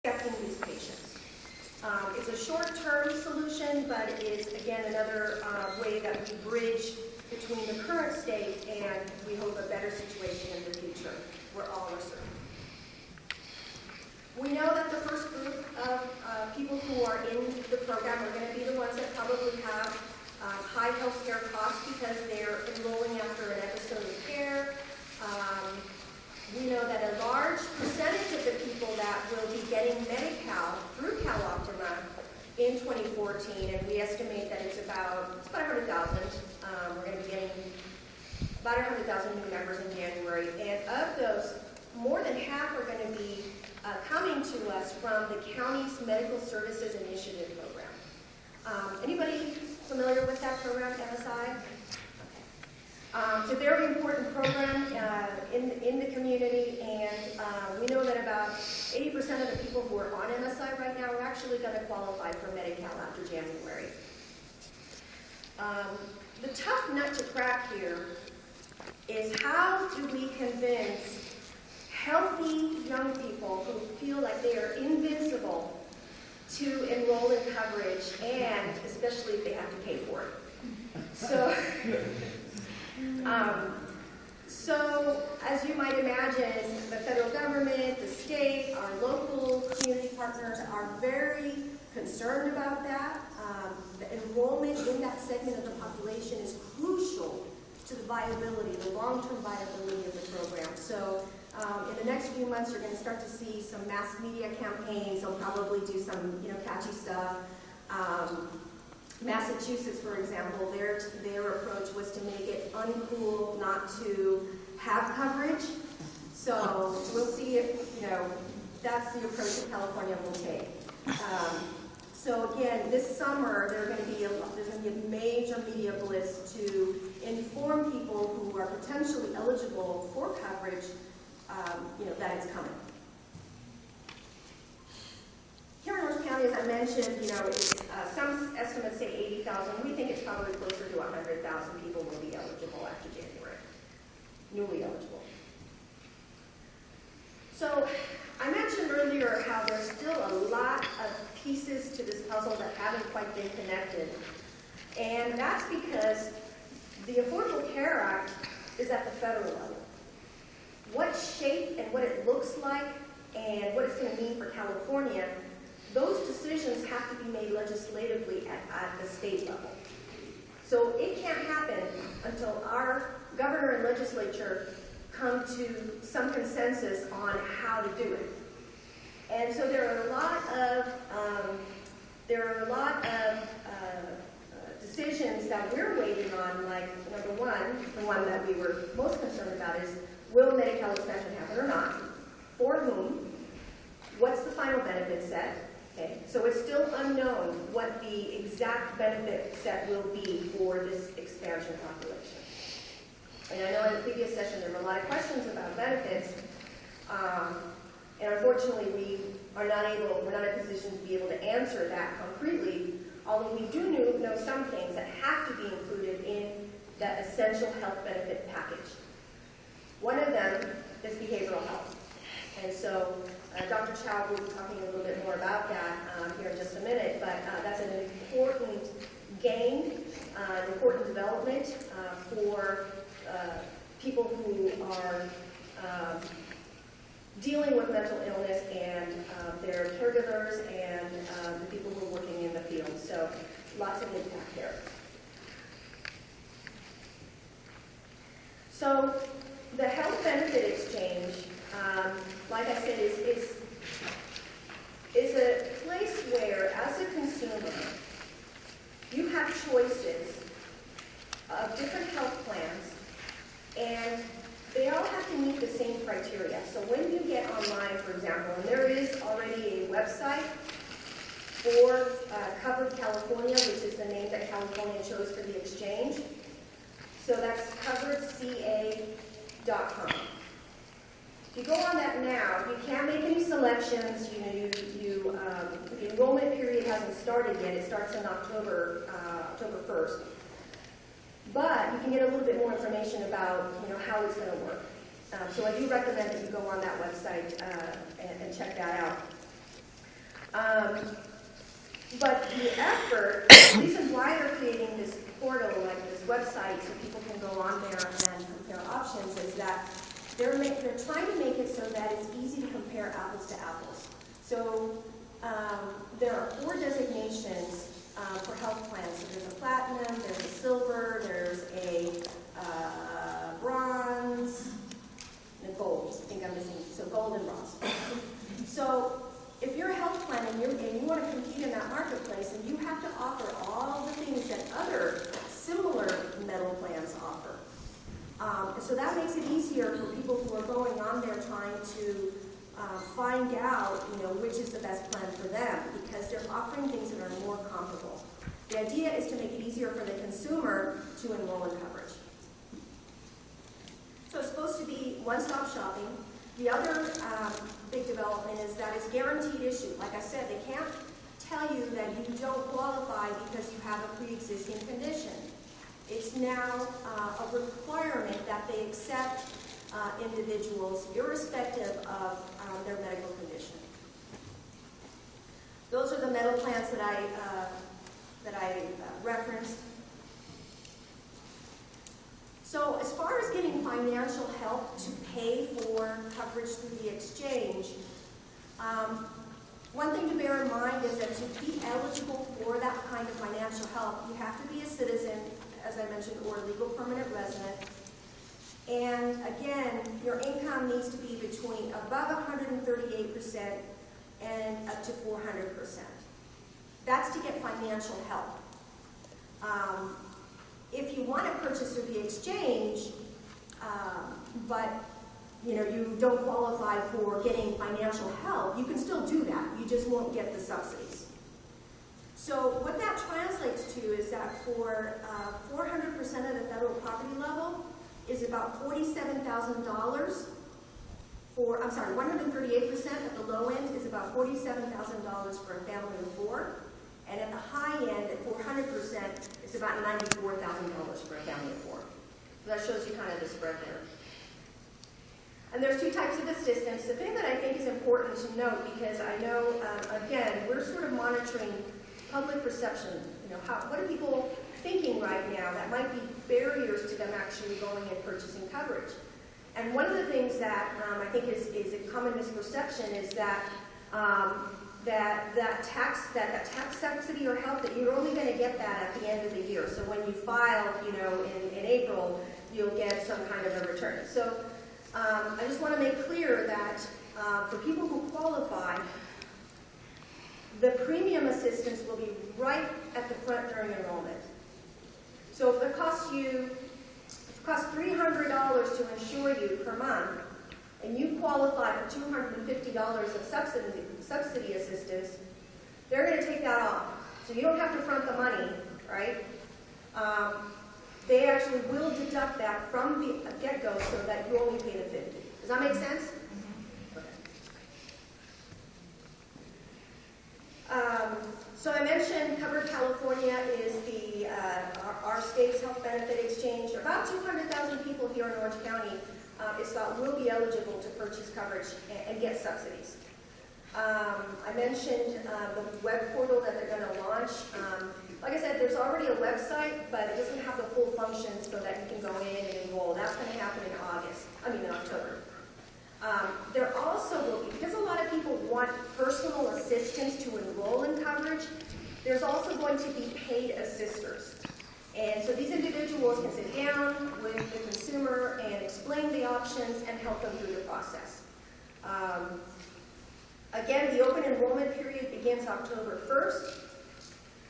accepting these patients. It's a short-term solution, but it is, again, another way that we bridge between the current state and, we hope, a better situation in the future where all are served. We know that the first group of people who are in the program are going to be the ones that probably have high health care costs because they're enrolling after an episode of care. We know that a large percentage of the people that will be getting Medi-Cal through CalOptima in 2014, and we estimate that it's about 100,000. We're going to be getting about 100,000 new members in January, and of those, more than half are going to be coming to us from the county's Medical Services Initiative program. Anybody familiar with that program, MSI? It's a very important program in the community, and we know that about 80% of the people who are on MSI right now are actually going to qualify for Medi-Cal after January. The tough nut to crack here is how do we convince healthy young people who feel like they are invincible to enroll in coverage, and especially if they have to pay for it. So, as you might imagine, the federal government, the state, our local community partners are very concerned about that. The enrollment in that segment of the population is crucial to the viability, the long-term viability of the program. So, in the next few months, you're going to start to see some mass media campaigns. They'll probably do some, catchy stuff. Massachusetts, for example, their approach was to make it uncool not to have coverage. So we'll see if, that's the approach that California will take. So again, this summer, there's going to be a major media blitz to inform people who are potentially eligible for coverage, that it's coming. Here in Orange County, as I mentioned, it's, some estimates say 80,000. We think it's probably closer to 100,000 people will be eligible after January, newly eligible. So I mentioned earlier how there's still a lot of pieces to this puzzle that haven't quite been connected. And that's because the Affordable Care Act is at the federal level. What shape and what it looks like and what it's going to mean for California, those decisions have to be made legislatively at the state level. So it can't happen until our governor and legislature come to some consensus on how to do it. And so there are a lot of decisions that we're waiting on, like number one, the one that we were most concerned about is, will Medi-Cal expansion happen or not? For whom? What's the final benefit set? Okay, so it's still unknown what the exact benefit set will be for this expansion population. And I know in the previous session there were a lot of questions about benefits, and unfortunately we're not in a position to be able to answer that concretely, although we do know some things that have to be included in that essential health benefit package. One of them is behavioral health. And so Dr. Chow will be talking a little bit more about that here in just a minute, but that's an important gain, an important development for people who are dealing with mental illness and their caregivers and the people who are working in the field. So lots of impact there. So the health benefit exchange, like I said, is a place where, as a consumer, you have choices of different health plans, and they all have to meet the same criteria. So when you get online, for example, and there is already a website for Covered California, which is the name that California chose for the exchange. So that's coveredca.com. If you go on that now, you can't make any selections. The enrollment period hasn't started yet. It starts in October 1st. But you can get a little bit more information about how it's going to work. So I do recommend that you go on that website and check that out. But the effort, the reason why they're creating this portal, like this website, so people can go on there and compare options, is that they're trying to make it so that it's easy to compare apples to apples. So there are 4 designations for health plans. So there's a platinum, there's a silver, there's a bronze, and a gold. I think I'm missing, so gold and bronze. So if you're a health plan and you want to compete in that marketplace, and you have to offer all the things that other similar metal plans offer. So that makes it easier for people who are going on there trying to find out, which is the best plan for them, because they're offering things that are more comparable. The idea is to make it easier for the consumer to enroll in coverage. So it's supposed to be one-stop shopping. The other big development is that it's guaranteed issue. Like I said, they can't tell you that you don't qualify because you have a pre-existing condition. It's now a requirement that they accept individuals irrespective of their medical condition. Those are the metal plans that I referenced. So as far as getting financial help to pay for coverage through the exchange, one thing to bear in mind is that to be eligible for that kind of financial help, you have to be a citizen, as I mentioned, or a legal permanent resident. And again, your income needs to be between above 138% and up to 400%. That's to get financial help. If you want to purchase through the exchange, but you don't qualify for getting financial help, you can still do that. You just won't get the subsidies. So what that translates to is that for 400% of the federal property level is about $47,000. 138% at the low end is about $47,000 for a family of 4. And at the high end, at 400%, it's about $94,000 for a family of 4. So that shows you kind of the spread there. And there's 2 types of assistance. The thing that I think is important to note, because I know, again, we're sort of monitoring public perception. What are people thinking right now that might be barriers to them actually going and purchasing coverage? And one of the things that I think is a common misperception is that that tax subsidy or help, that you're only going to get that at the end of the year. So when you file, in April, you'll get some kind of a return. So I just want to make clear that for people who qualify, the premium assistance will be right at the front during enrollment. So if it costs $300 to insure you per month, and you qualify for $250 of subsidy assistance, they're going to take that off. So you don't have to front the money, right? They actually will deduct that from the get-go so that you only pay the $50. Does that make sense? Okay. So I mentioned Covered California is our state's health benefit exchange. About 200,000 people here in Orange County will be eligible to purchase coverage and get subsidies. I mentioned the web portal that they're going to launch. Like I said, there's already a website, but it doesn't have the full functions so that you can go in and enroll. That's going to happen in October. There also will be, because a lot of people want personal assistance to enroll in coverage, there's also going to be paid assisters. And so these individuals can sit down with the consumer and explain the options and help them through the process. Again, the open enrollment period begins October 1st,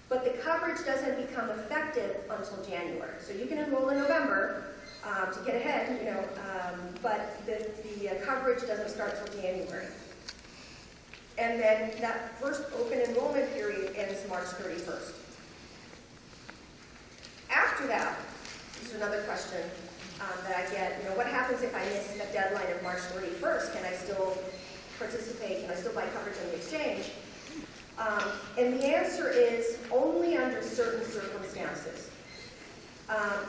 but the coverage doesn't become effective until January. So you can enroll in November to get ahead, but the coverage doesn't start till January. And then that first open enrollment period ends March 31st. After that, this is another question that I get, what happens if I miss the deadline of March 31st? Can I still participate? Can I still buy coverage on the exchange? And the answer is only under certain circumstances.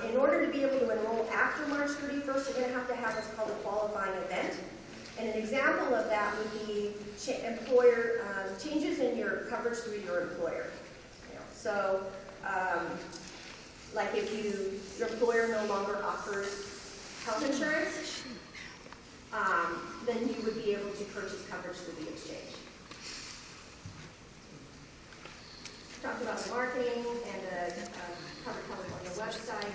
In order to be able to enroll after March 31st, you're going to have what's called a qualifying event. And an example of that would be changes in your your coverage through your employer. You know, so, like if your employer no longer offers health insurance, then you would be able to purchase coverage through the exchange. Talked about the marketing and the covered health on the website.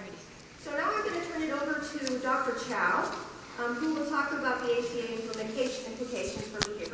So now I'm going to turn it over to Dr. Chow, who will talk about the ACA implications for